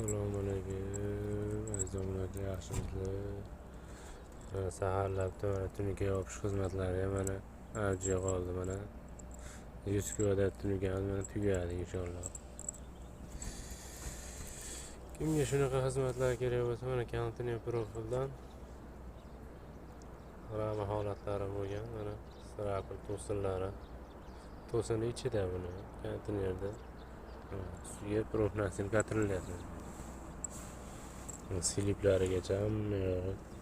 Assalomu alaykum aziz obunachilar, yaxshimisizlar? Saharlabda mana tunuka yopish xizmatlari mana avjiga qoldi. Mana 100 kvadrat tunukamiz mana tugadi inshaalloh. Kimga shunaqa xizmatlar kerak bo'lsa mana kontiner profildan rama holatlari bo'lgan. Mana strapl to'sinlari. To'sini ichida buni kontinerda ustiga profnasil qatirilyapti. Siliplarigacha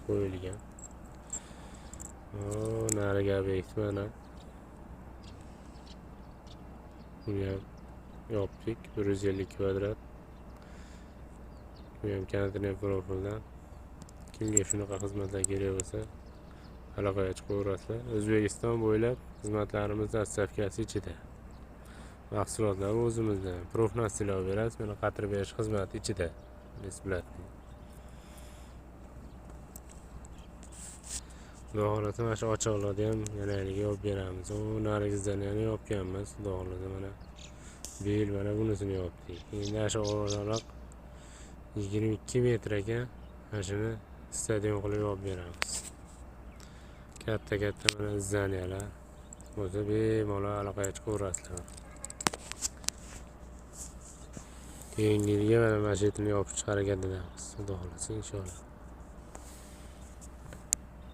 qo'yilgan. Nariga obyekt mana. Buni ham yopdik 150 kvadrat. Bu ham kontiner profildan. Kimga shunaqa xizmatlar kerak bo'lsa aloqaga chiqaverasizlar. O'zbekiston bo'ylab xizmatlarimiz dastavkasi ichida. Mahsulotlar o'zimizdan. Profnasil olib berasiz, mana qatirib berish xizmati ichida. Besplatniy. Xudo xohlasa mana shu ochiqlarda ham yanaliga olib beramiz. Narigizdan yana yopganmiz. Xudo xohlasa mana bel mana bunisini yopdik. Endi shu o'raloq 22 metr ekan. Mana shuni stadion qilib olib beramiz. Katta mana zdaniyalar bo'lsa bemalol aloqaga chiqaverasizlar. Keyingiga mana masjidni yopish harakatidamiz. Xudo xohlasa inshaalloh.